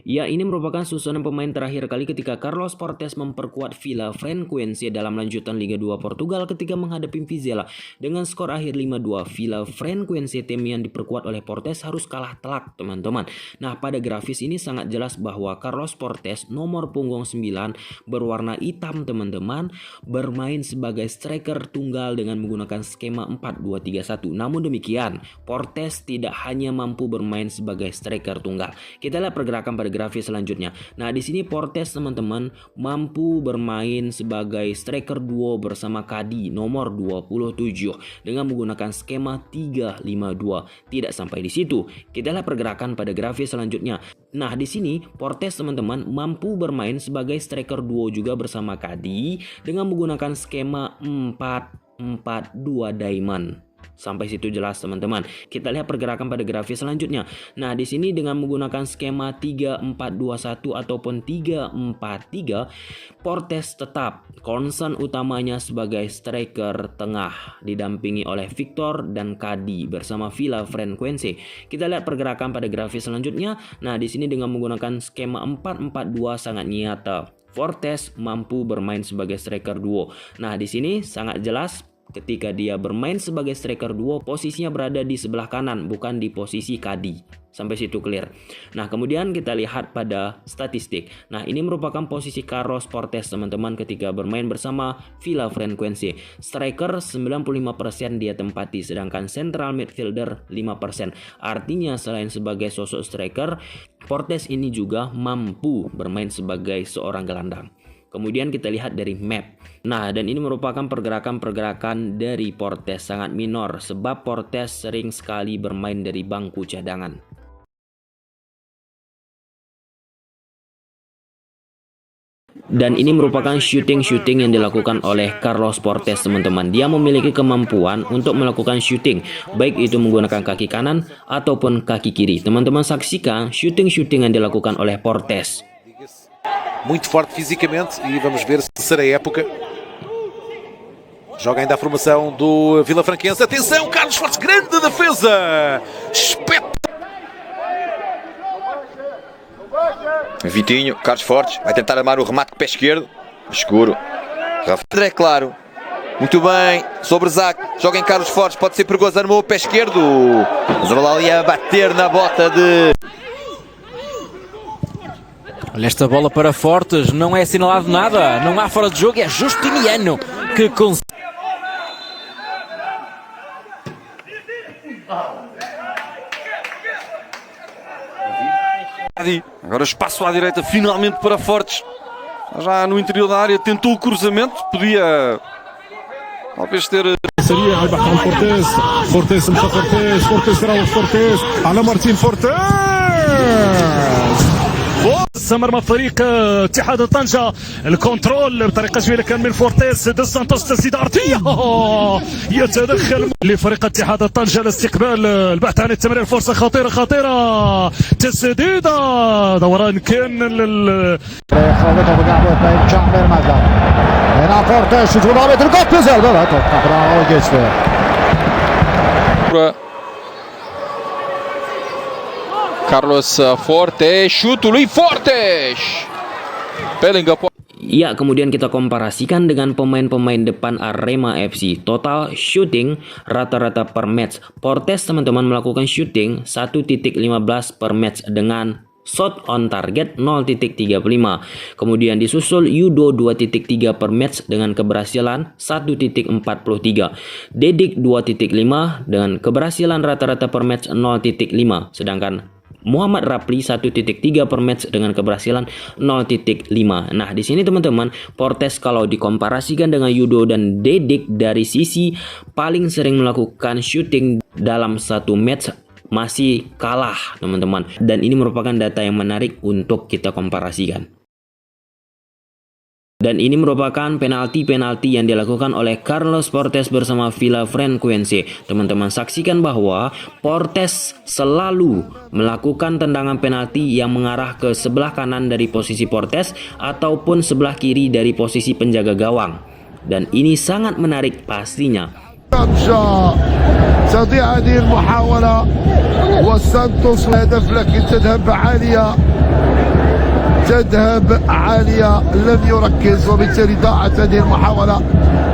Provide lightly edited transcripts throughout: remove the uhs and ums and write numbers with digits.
Ya, ini merupakan susunan pemain terakhir kali ketika Carlos Portes memperkuat Vila Franquense dalam lanjutan Liga 2 Portugal ketika menghadapi Vizela. Dengan skor akhir 5-2, Vila Franquense, tim yang diperkuat oleh Portes, harus kalah telak, teman-teman. Nah, pada grafis ini sangat jelas bahwa Carlos Portes, nomor punggung 9, berwarna hitam, teman-teman, bermain sebagai striker tunggal dengan menggunakan skema 4-2-3-1. Namun demikian, Portes tidak hanya mampu bermain sebagai striker tunggal. Kita lihat pergerakan pada grafis selanjutnya. Nah, di sini Portes, teman-teman, mampu bermain sebagai striker duo bersama Kadi nomor 27 dengan menggunakan skema 3-5-2. Tidak sampai di situ. Kita lihat pergerakan pada grafis selanjutnya. Nah, di sini Portes, teman-teman, mampu bermain sebagai striker duo juga bersama Kadi dengan menggunakan skema 4-4-2 diamond. Sampai situ jelas, teman-teman. Kita lihat pergerakan pada grafis selanjutnya. Nah, di sini dengan menggunakan skema 3-4-2-1 ataupun 3-4-3, Portes tetap concern utamanya sebagai striker tengah didampingi oleh Victor dan Kadi bersama Vila Franquense. Kita lihat pergerakan pada grafis selanjutnya. Nah, di sini dengan menggunakan skema 4-4-2 sangat nyata Portes mampu bermain sebagai striker duo. Nah, di sini sangat jelas ketika dia bermain sebagai striker duo, posisinya berada di sebelah kanan, bukan di posisi Kadi. Sampai situ clear. Nah, kemudian kita lihat pada statistik. Nah, ini merupakan posisi Carlos Portes, teman-teman, ketika bermain bersama Vila Franquense. Striker 95% dia tempati, sedangkan central midfielder 5%. Artinya selain sebagai sosok striker, Portes ini juga mampu bermain sebagai seorang gelandang. Kemudian kita lihat dari map. Nah, dan ini merupakan pergerakan-pergerakan dari Portes sangat minor sebab Portes sering sekali bermain dari bangku cadangan. Dan ini merupakan shooting yang dilakukan oleh Carlos Portes, teman-teman. Dia memiliki kemampuan untuk melakukan shooting, baik itu menggunakan kaki kanan ataupun kaki kiri. Teman-teman saksikan shooting yang dilakukan oleh Portes. Muito forte fisicamente e vamos ver se será a época. Joga ainda a formação do Vila Franquense. Atenção, Carlos Fortes, grande defesa. Vitinho, Carlos Fortes, vai tentar armar o remate com o pé esquerdo. Escuro. André Claro. Muito bem, sobre Zac. Joga em Carlos Fortes, pode ser perigoso. Armou o pé esquerdo. Mas ali a bater na bota de... Olha esta bola para Fortes, não é assinalado nada, não há fora de jogo, é Justiniano que consegue. Agora espaço à direita finalmente para Fortes, já no interior da área, tentou o cruzamento, podia talvez ter... سريع البحث عن فورتيس مشى فورتيس راهو فورتيس على مارتين فورتيس مرمى فريق اتحاد طنجة. الكنترول بطريقة جميلة كان من فورتيس دو سانتوس، تسديد أرضية يتدخل لفريق اتحاد طنجة لاستقبال البحث عن التمرير. فرصة خطيرة تسديدة دوران كان هنا فورتيس ضربة الجول güzel böyle top bravo geçti. Carlos Fortes, chuto Luis Fortes. Ya, kemudian kita komparasikan dengan pemain-pemain depan Arema FC. Total shooting rata-rata per match. Portes, teman-teman, melakukan shooting 1.15 per match dengan shot on target 0.35. Kemudian disusul Yudo 2.3 per match dengan keberhasilan 1.43. Dedik 2.5 dengan keberhasilan rata-rata per match 0.5. Sedangkan Muhammad Rapli 1.3 per match dengan keberhasilan 0.5. Nah, di sini teman-teman, Portes kalau dikomparasikan dengan Yudo dan Dedik dari sisi paling sering melakukan shooting dalam satu match masih kalah, teman-teman. Dan ini merupakan data yang menarik untuk kita komparasikan. Dan ini merupakan penalti yang dilakukan oleh Carlos Portes bersama Vila Franquense. Teman-teman saksikan bahwa Portes selalu melakukan tendangan penalti yang mengarah ke sebelah kanan dari posisi Portes ataupun sebelah kiri dari posisi penjaga gawang. Dan ini sangat menarik pastinya. طنجة تضيع هذه المحاولة وسانتوس هدف لكن تذهب عالية لم يركز وبالتالي ضاعت هذه المحاولة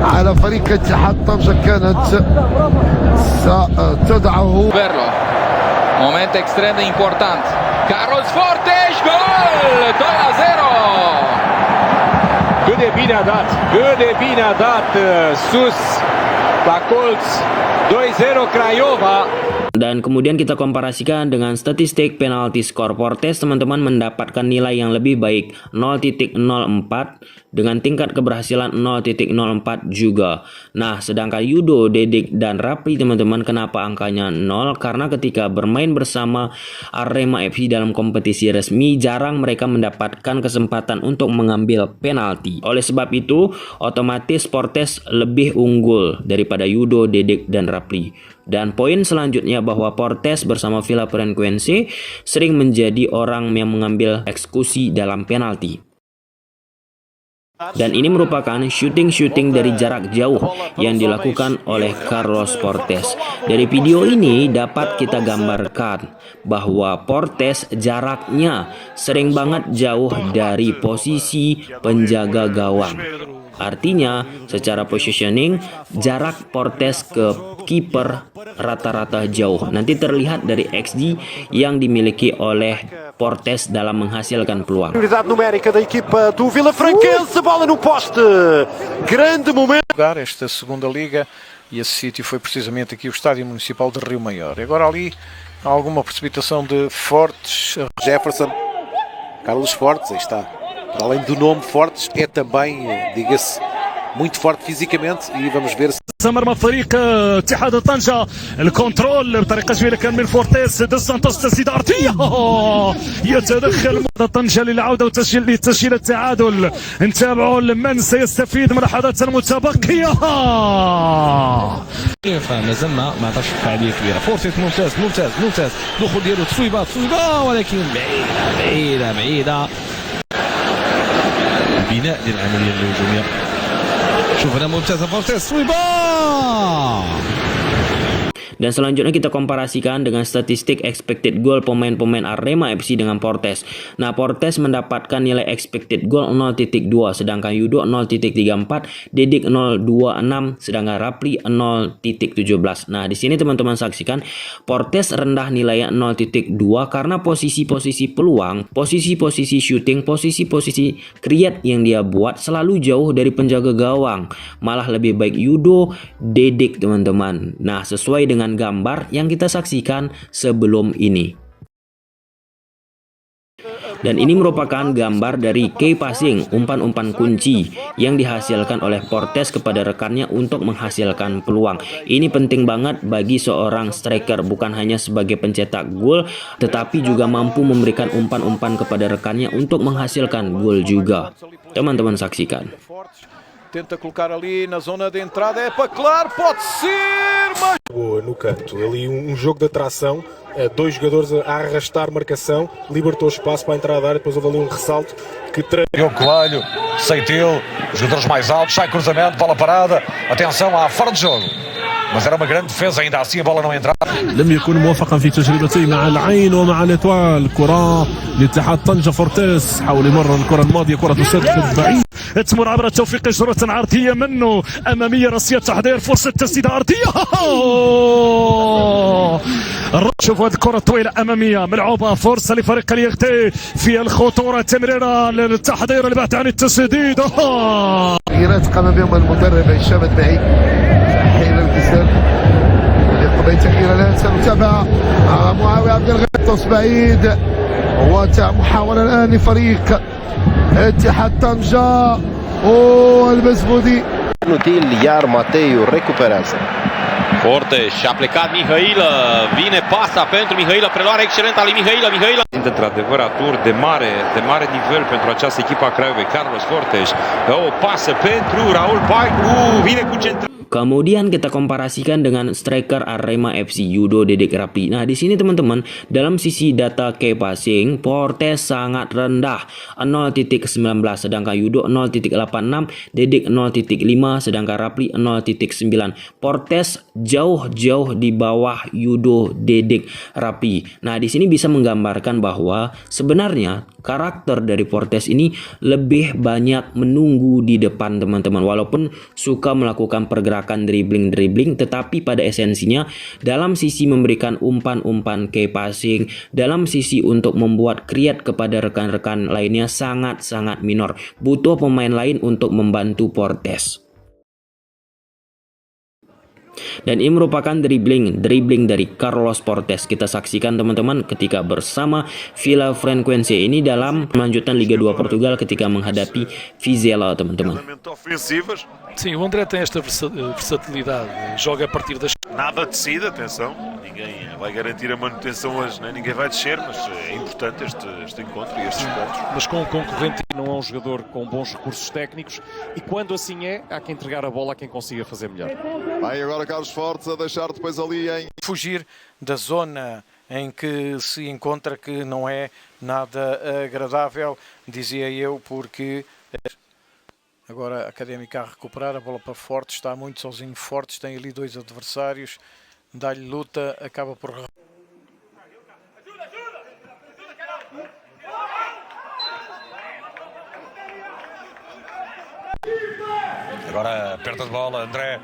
على فريق اتحاد طنجة كانت ستدعه. Moment extrem de important. Carlos Fortes, gol! 2-0! Cât de bine a dat sus la colț. 2-0 Craiova. Dan kemudian kita komparasikan dengan statistik penalti skor. Portes teman-teman mendapatkan nilai yang lebih baik 0.04 dengan tingkat keberhasilan 0.04 juga. Nah, sedangkan Yudo, Dedik, dan Rapli teman-teman kenapa angkanya 0? Karena ketika bermain bersama Arema FC dalam kompetisi resmi jarang mereka mendapatkan kesempatan untuk mengambil penalti. Oleh sebab itu otomatis Portes lebih unggul daripada Yudo, Dedik, dan Rapli. Dan poin selanjutnya bahwa Portes bersama Villa Franquense sering menjadi orang yang mengambil eksekusi dalam penalti. Dan ini merupakan shooting dari jarak jauh yang dilakukan oleh Carlos Portes. Dari video ini dapat kita gambarkan bahwa Portes jaraknya sering banget jauh dari posisi penjaga gawang. Artinya secara positioning jarak Portes ke kiper rata-rata jauh. Nanti terlihat dari XG yang dimiliki oleh Portes dalam menghasilkan peluang. Unidade numérica da equipa do Vila Franquense, bola no poste. Grande momento. Esta segunda liga e esse sítio foi precisamente aqui o Estádio Municipal de Rio Maior. Agora ali há alguma precipitação de Fortes. Jefferson, Carlos Fortes, aí está. Para além do nome Fortes, é também, diga-se, muito forte fisicamente e vamos ver se مرمى فريق اتحاد طنجة الكنترول بطريقة جميلة كان من فورتيس دو سانتوس تسديد أرضية يتدخل طنجة للعودة لتسجيل التعادل. نتابعوا من سيستفيد من اللحظات المتبقية. فما زال ما عطاش فعالية كبيرة. فورتيس ممتاز دخول ديالو تصويبة ولكن بعيدة بناء للعملية الهجومية. شوفنا ممتازة فورتيس صويبة. Dan selanjutnya kita komparasikan dengan statistik expected goal pemain-pemain Arema FC dengan Portes. Nah, Portes mendapatkan nilai expected goal 0.2, sedangkan Yudo 0.34, Dedik 0.26, sedangkan Rapli 0.17. Nah, di sini teman-teman saksikan Portes rendah nilainya 0.2 karena posisi-posisi peluang, posisi-posisi shooting, posisi-posisi create yang dia buat selalu jauh dari penjaga gawang. Malah lebih baik Yudo, Dedik teman-teman. Nah, sesuai dengan gambar yang kita saksikan sebelum ini. Dan ini merupakan gambar dari key passing, umpan-umpan kunci yang dihasilkan oleh Portes kepada rekannya untuk menghasilkan peluang. Ini penting banget bagi seorang striker, bukan hanya sebagai pencetak gol, tetapi juga mampu memberikan umpan-umpan kepada rekannya untuk menghasilkan gol juga. Teman-teman saksikan. Tenta colocar ali na zona de entrada, é para claro, pode ser, mas... Boa, no canto, ali jogo de atração, dois jogadores a arrastar marcação, libertou espaço para a entrada da área, depois houve ali ressalto que... Diogo Coelho, Seitil, jogadores mais altos, sai cruzamento, bola parada, atenção, há fora de jogo. mas era uma grande defesa, ainda assim a bola não entrava. لم يكن موفقا في تجربته مع العين ومع الاتوال. كرة لاتحاد طنجة فورتيس حاول يمرر الكرة الماضية، كرة تسدد بعيد تمر عبر التوفيق، جرة عرضية منه أمامية رأسية تحضير، فرصة تسديد عرضية. شوفوا هذه الكرة الطويلة أمامية ملعوبة، فرصة لفريق اليغتي في الخطورة، تمريرة للتحضير البحث عن التسديد. تغييرات قام بهم المدرب هشام الدعي حين الكسر قبل تغيير الان سنتابع معاوية عبد الغيط بعيد، ومحاولة الان لفريق اتحاد طنجة والمزبودي. Inutil, iar Mateiu recuperează. Forte și-a plecat Mihailă, vine pasa pentru Mihailă, preluare excelentă a lui Mihailă. Într-adevăr, atur de mare nivel pentru această echipă a Craiovei. Carlos Fortes dă o pasă pentru Raul Paicu, vine cu centrare. Kemudian kita komparasikan dengan striker Arema FC Yudo Dedek Rapli. Nah, di sini teman-teman, dalam sisi data key passing, Fortes sangat rendah 0.19, sedangkan Yudo 0.86, Dedek 0.5, sedangkan Rapli 0.9. Fortes jauh-jauh di bawah Yudo Dedek Rapli. Nah, di sini bisa menggambarkan bahwa sebenarnya karakter dari Fortes ini lebih banyak menunggu di depan teman-teman, walaupun suka melakukan pergerakan dribbling, tetapi pada esensinya dalam sisi memberikan umpan-umpan key passing, dalam sisi untuk membuat create kepada rekan-rekan lainnya sangat-sangat minor. Butuh pemain lain untuk membantu Fortes. Dan ini merupakan dribbling dari Carlos Fortes. Kita saksikan teman-teman ketika bersama Vila Franquense ini dalam melanjutkan Liga 2 Portugal ketika menghadapi Vizela, teman-teman. Sim, o André tem esta versatilidade, joga a partir das... Nada decide, atenção, ninguém vai garantir a manutenção hoje, né? Ninguém vai descer, mas é importante este encontro e estes pontos. Mas com um concorrente não é um jogador com bons recursos técnicos e quando assim é, há que entregar a bola a quem consiga fazer melhor. Aí agora Carlos Fortes a deixar depois ali em... Fugir da zona em que se encontra, que não é nada agradável, dizia eu, porque... Agora a Académica a recuperar, a bola para Fortes, está muito sozinho Fortes, tem ali dois adversários, dá-lhe luta, acaba por... Agora perda de bola, André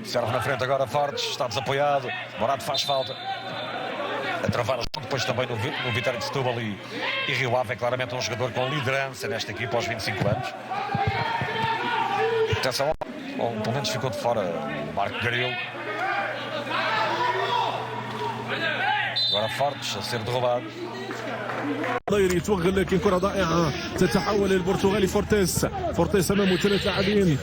serve na frente agora Fortes, está desapoiado, Morato faz falta. A travar depois também no Vitória de Setúbal e Rio Ave é claramente um jogador com liderança nesta equipa aos 25 anos. Atenção, pelo menos ficou de fora o Marco Garil. Agora Fortes a ser derrubado. ضيري يتوغل لكن كرة ضائعة تتحول للبرتغالي فورتيس أمامه 3 لاعبين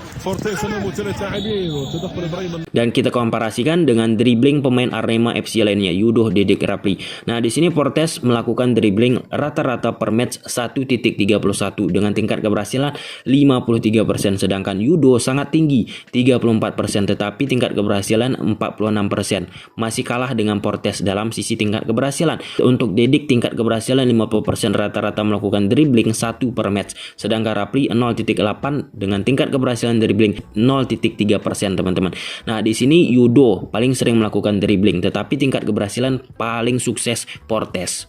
وتدخل إبراهيم. Dan kita komparasikan dengan dribbling pemain Arema FC lainnya, Yudo Dedek Rapli. Nah, di sini Fortes melakukan dribbling rata-rata per match 1.31 dengan tingkat keberhasilan 53%, sedangkan Yudo sangat tinggi 34%, tetapi tingkat keberhasilan 46%. Masih kalah dengan Fortes dalam sisi tingkat keberhasilan. Untuk Dedek tingkat keberhasilan 50%, rata-rata melakukan dribbling 1 per match, sedangkan Rapli 0.8 dengan tingkat keberhasilan dribbling 0.3%, teman-teman. Nah, di sini Yudo paling sering melakukan dribbling, tetapi tingkat keberhasilan paling sukses Fortes.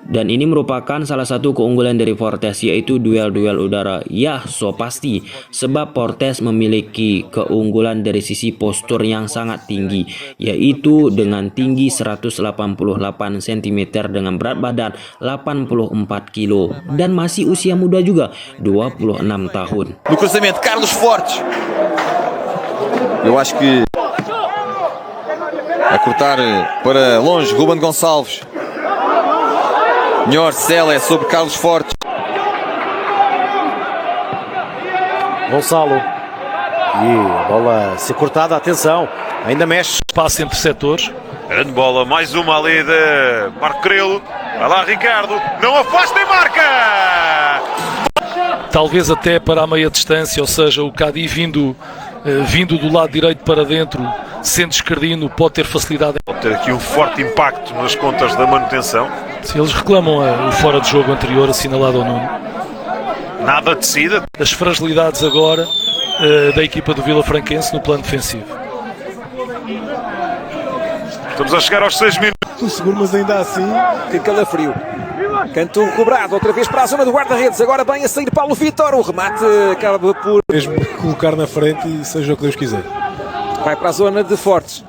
Dan ini merupakan salah satu keunggulan dari Fortes, yaitu duel-duel udara. Ya, so pasti, sebab Fortes memiliki keunggulan dari sisi postur yang sangat tinggi, yaitu dengan tinggi 188 cm dengan berat badan 84 kg dan masih usia muda juga, 26 tahun. No cruzamento, Carlos Fortes. Eu acho que a cortar para longe, Ruben Gonçalves. Melhor Cela é sobre Carlos Fortes. Gonçalo. E bola se cortada, atenção, ainda mexe. Passe entre setores. Grande bola, mais uma ali de Marco Grilo. Vai lá Ricardo, não afasta e marca! Talvez até para a meia distância, ou seja, o Cadi vindo do lado direito para dentro, sendo esquerdino, pode ter facilidade. Pode ter aqui um forte impacto nas contas da manutenção. Se eles reclamam o fora de jogo anterior assinalado ao Nuno. Nada decide. As fragilidades agora da equipa do Vila Franquense no plano defensivo. Estamos a chegar aos 6 minutos. Seguro, mas ainda assim, que calafrio. Canto cobrado, outra vez para a zona do guarda-redes. Agora bem a sair Paulo Vitor. O remate acaba por... Mesmo colocar na frente e seja o que Deus quiser. Vai para a zona de Fortes.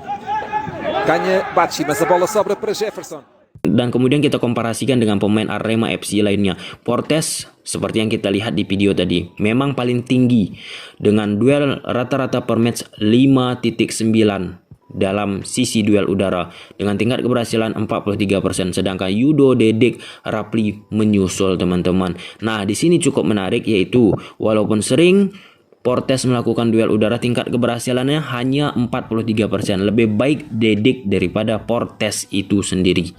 Ganha Bachi, mas a bola sobra para Jefferson. Dan kemudian kita komparasikan dengan pemain Arema FC lainnya. Fortes, seperti yang kita lihat di video tadi, memang paling tinggi dengan duel rata-rata per match 5.9 dalam sisi duel udara dengan tingkat keberhasilan 43%, sedangkan Yudo Dedek Rapli menyusul, teman-teman. Nah, di sini cukup menarik, yaitu walaupun sering Fortes melakukan duel udara, tingkat keberhasilannya hanya 43%. Lebih baik Dedek daripada Fortes itu sendiri.